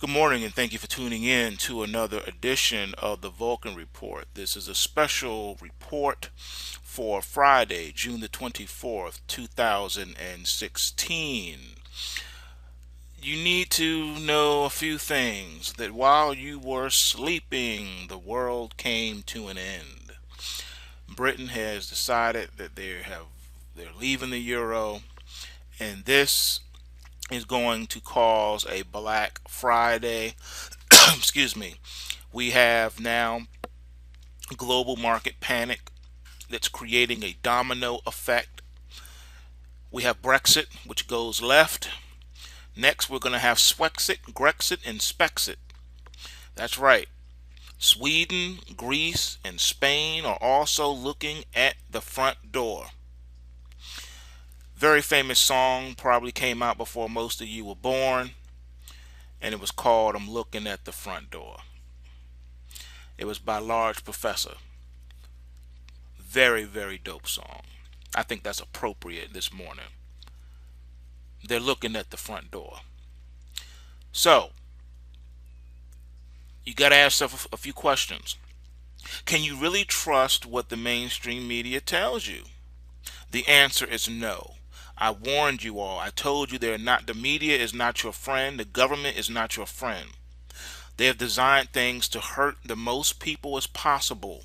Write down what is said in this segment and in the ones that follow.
Good morning and thank you for tuning in to another edition of the Vulcan Report. This is a special report for Friday, June the 24th, 2016. You need to know a few things: that while you were sleeping, the world came to an end. Britain has decided that they're leaving the euro, and this is going to cause a Black Friday. Excuse me. We have now global market panic that's creating a domino effect. We have Brexit, which goes left. Next, we're going to have SWEXIT, GREXIT, and SPEXIT. That's right. Sweden, Greece, and Spain are also looking at the front door. Very famous song, probably came out before most of you were born, and it was called "I'm Looking at the Front Door." It was by Large Professor. Very, very dope song. I think that's appropriate this morning. They're looking at the front door. So, you got to ask yourself a few questions. Can you really trust what the mainstream media tells you? The answer is no. I warned you all. I told you the media is not your friend. The government is not your friend. They have designed things to hurt the most people as possible.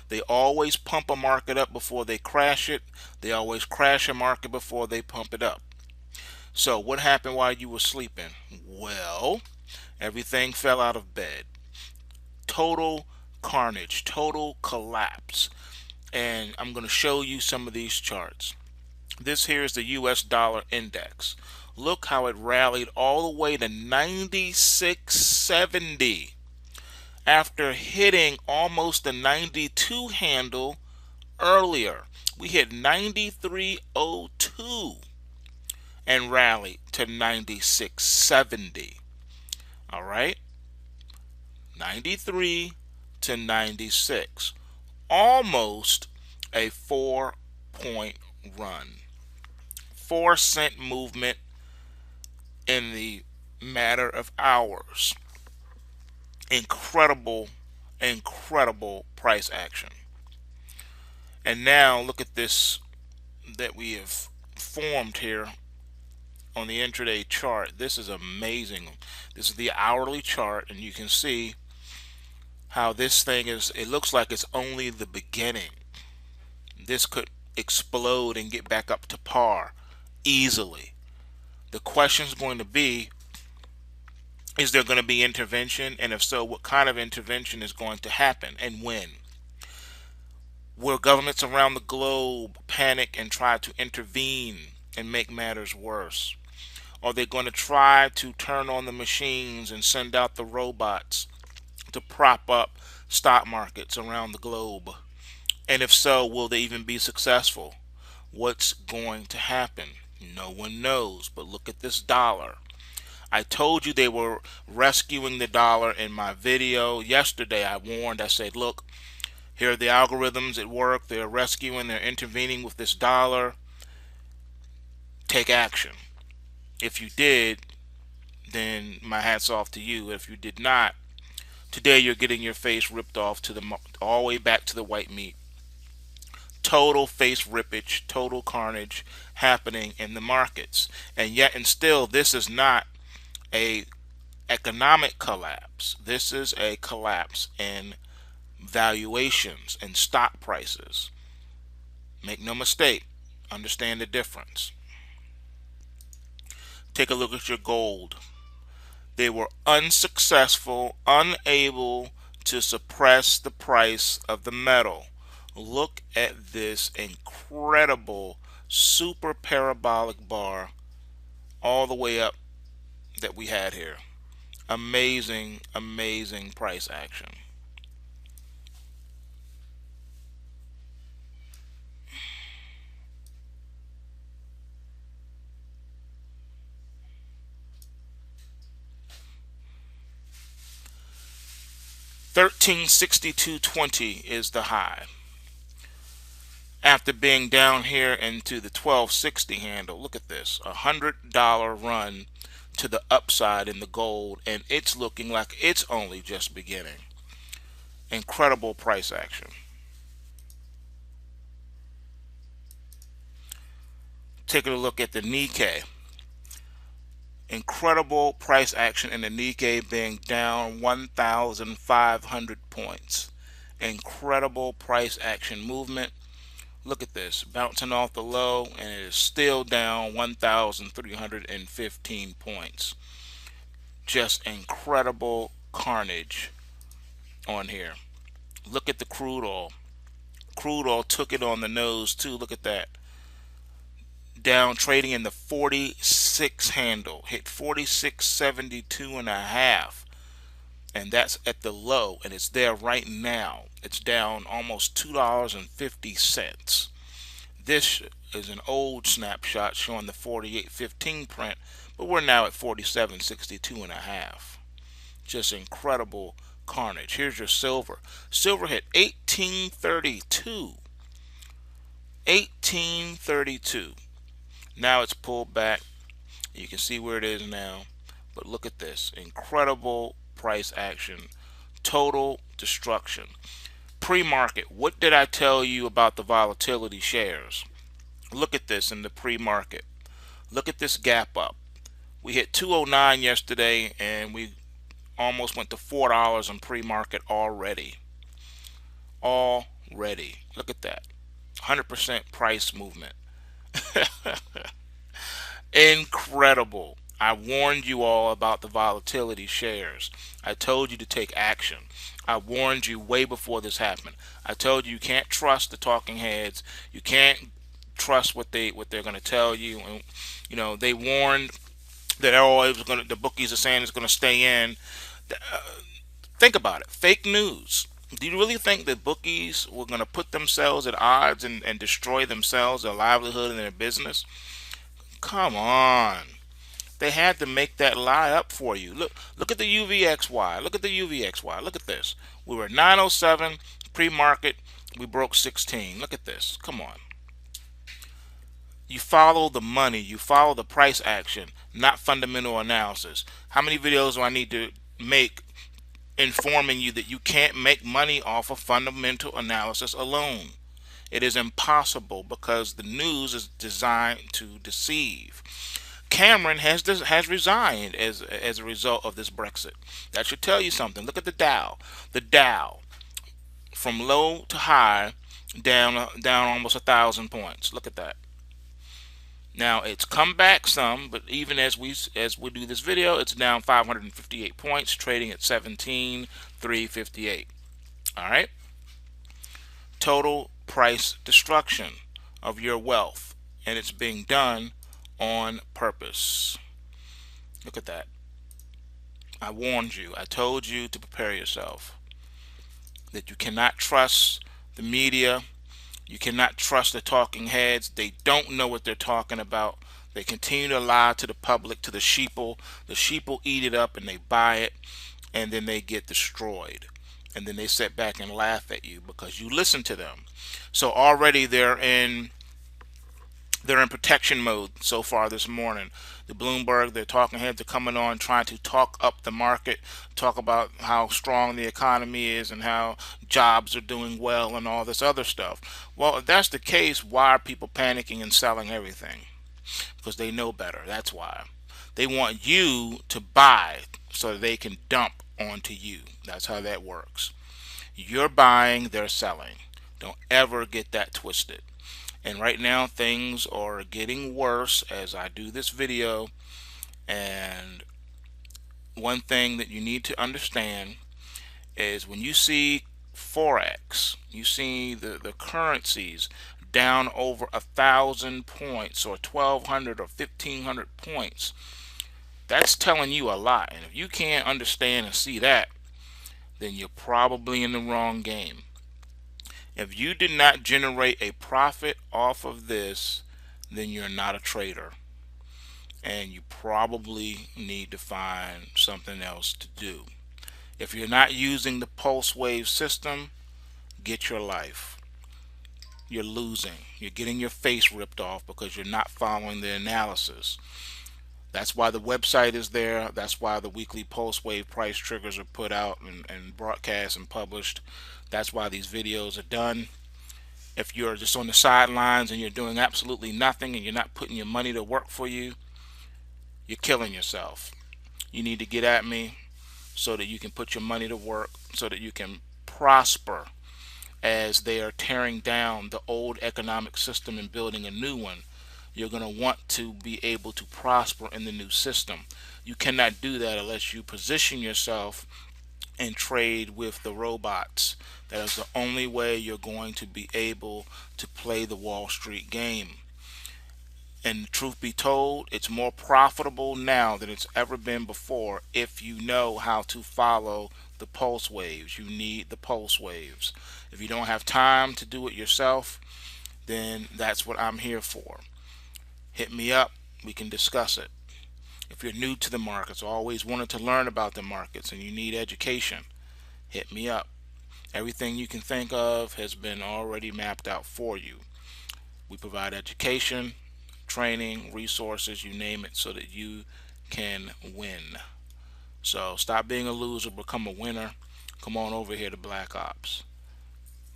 They always pump a market up before they crash it. They always crash a market before they pump it up. So what happened while you were sleeping? Well, everything fell out of bed. Total carnage, total collapse. And I'm going to show you some of these charts. This here is the US dollar index. Look how it rallied all the way to 96.70 after hitting almost the 92 handle earlier. We hit 93.02 and rallied to 96.70. All right, 93 to 96, almost a 4-point run. 4-cent movement in the matter of hours. Incredible price action. And now look at this that we have formed here on the intraday chart. This is amazing. This is the hourly chart, and you can see how this thing is. It looks like it's only the beginning. This could explode and get back up to par easily. The question is going to be, is there going to be intervention? And if so, what kind of intervention is going to happen and when? Will governments around the globe panic and try to intervene and make matters worse? Are they going to try to turn on the machines and send out the robots to prop up stock markets around the globe? And if so, will they even be successful? What's going to happen? No one knows, but look at this dollar. I told you they were rescuing the dollar in my video yesterday. I warned, I said, look, here are the algorithms at work. They're rescuing, they're intervening with this dollar. Take action. If you did, then my hat's off to you. If you did not, today you're getting your face ripped off all the way back to the white meat. Total face rippage, total carnage happening in the markets. And yet and still, this is not a economic collapse. This is a collapse in valuations and stock prices. Make no mistake, understand the difference. Take a look at your gold. They were unsuccessful, unable to suppress the price of the metal. Look at this incredible super parabolic bar all the way up that we had here. Amazing price action. $13.62.20 is the high. After being down here into the 1260 handle, look at this, $100 run to the upside in the gold, and it's looking like it's only just beginning. Incredible price action. Taking a look at the Nikkei. Incredible price action in the Nikkei, being down 1,500 points. Incredible price action movement. Look at this, bouncing off the low, and it is still down 1,315 points. Just incredible carnage on here. Look at the crude oil. Crude oil took it on the nose too. Look at that. Down, trading in the 46 handle, hit 46.72 and a half, and that's at the low, and it's there right now. It's down almost $2.50. This is an old snapshot showing the 48.15 print, but we're now at 47.62 and a half. Just incredible carnage. Here's your silver. Silver hit 1832. 1832. Now it's pulled back. You can see where it is now, but look at this. Incredible price action. Total destruction. Pre-market, what did I tell you about the volatility shares? Look at this in the pre-market. Look at this gap up. We hit 209 yesterday, and we almost went to $4 in pre-market already. Already. Look at that. 100% price movement. Incredible. I warned you all about the volatility shares. I told you to take action. I warned you way before this happened. I told you can't trust the talking heads. You can't trust what they're going to tell you. And, you know, they warned that the bookies are saying it's going to stay in. Think about it. Fake news. Do you really think that bookies were going to put themselves at odds and destroy themselves, their livelihood, and their business? Come on. They had to make that lie up for you. Look at the UVXY. Look at the UVXY. Look at this. We were 907 pre-market. We broke 16. Look at this. Come on. You follow the money. You follow the price action, not fundamental analysis. How many videos do I need to make informing you that you can't make money off of fundamental analysis alone? It is impossible because the news is designed to deceive. Cameron has resigned as a result of this Brexit. That should tell you something. Look at the Dow. The Dow, from low to high, down almost 1,000 points. Look at that. Now it's come back some, but even as we do this video, it's down 558 points, trading at 17,358. All right. Total price destruction of your wealth, and it's being done on purpose. Look at that. I warned you. I told you to prepare yourself. That you cannot trust the media. You cannot trust the talking heads. They don't know what they're talking about. They continue to lie to the public, to the sheeple. The sheeple eat it up and they buy it, and then they get destroyed. And then they sit back and laugh at you because you listen to them. So already they're in protection mode so far this morning. The Bloomberg, their talking heads are coming on trying to talk up the market, talk about how strong the economy is and how jobs are doing well and all this other stuff. Well, if that's the case, why are people panicking and selling everything? Because they know better. That's why. They want you to buy so that they can dump onto you. That's how that works. You're buying, they're selling. Don't ever get that twisted. And right now things are getting worse as I do this video. And one thing that you need to understand is when you see Forex, you see the currencies down over 1,000 points or 1,200 or 1,500 points, that's telling you a lot. And if you can't understand and see that, then you're probably in the wrong game. If you did not generate a profit off of this, then you're not a trader. And you probably need to find something else to do. If you're not using the pulse wave system, get your life. You're losing. You're getting your face ripped off because you're not following the analysis. That's why the website is there. That's why the weekly pulse wave price triggers are put out and broadcast and published. That's why these videos are done. If you're just on the sidelines and you're doing absolutely nothing and you're not putting your money to work for you, you're killing yourself. You need to get at me so that you can put your money to work, so that you can prosper as they are tearing down the old economic system and building a new one. You're going to want to be able to prosper in the new system. You cannot do that unless you position yourself and trade with the robots. That is the only way you're going to be able to play the Wall Street game. And truth be told, it's more profitable now than it's ever been before if you know how to follow the pulse waves. You need the pulse waves. If you don't have time to do it yourself, then that's what I'm here for. Hit me up, we can discuss it. If you're new to the markets, always wanted to learn about the markets, and you need education, hit me up. Everything you can think of has been already mapped out for you. We provide education, training, resources, you name it, so that you can win. So stop being a loser, become a winner. Come on over here to Black Ops.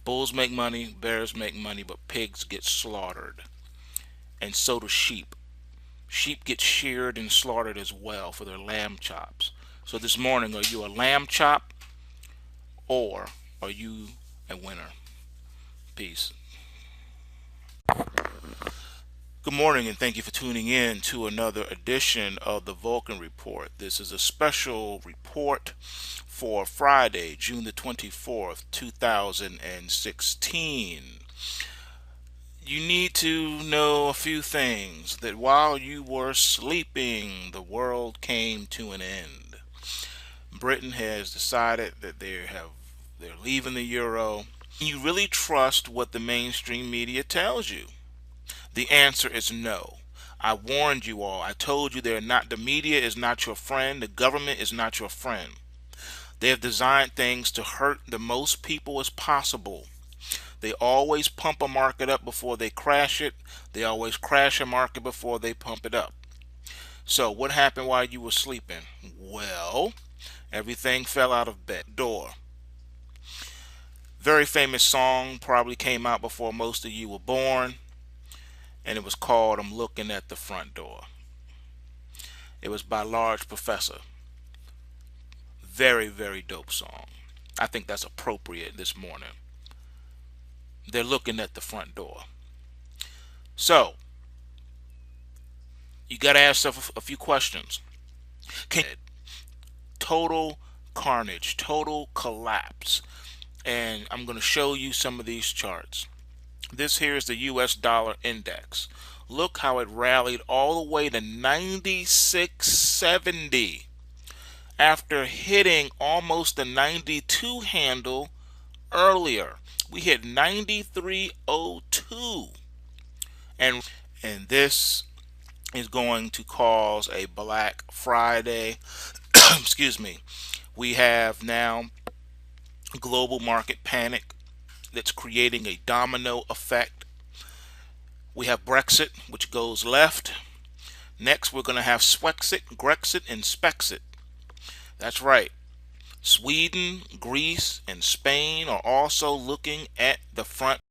Bulls make money, bears make money, but pigs get slaughtered. And so do sheep. Sheep get sheared and slaughtered as well for their lamb chops. So this morning, are you a lamb chop or are you a winner? Peace. Good morning, and thank you for tuning in to another edition of the Vulcan Report. This is a special report for Friday, June the 24th, 2016. You need to know a few things. That while you were sleeping, the world came to an end. Britain has decided that they're leaving the euro. You really trust what the mainstream media tells you? The answer is no. I warned you all. I told you the media is not your friend. The government is not your friend. They have designed things to hurt the most people as possible. They always pump a market up before they crash it. They always crash a market before they pump it up. So what happened while you were sleeping? Well, everything fell out of bed. Door. Very famous song, probably came out before most of you were born, and it was called I'm Looking at the Front Door. It was by Large Professor. Very, very dope song. I think that's appropriate this morning. They're looking at the front door. So, you got to ask yourself a few questions. Total carnage, total collapse. And I'm going to show you some of these charts. This here is the US dollar index. Look how it rallied all the way to 96.70 after hitting almost the 92 handle earlier. We hit 93.02, and this is going to cause a Black Friday. Excuse me. We have now global market panic that's creating a domino effect. We have Brexit, which goes left. Next, we're going to have SWEXIT, GREXIT, and SPEXIT. That's right. Sweden, Greece, and Spain are also looking at the front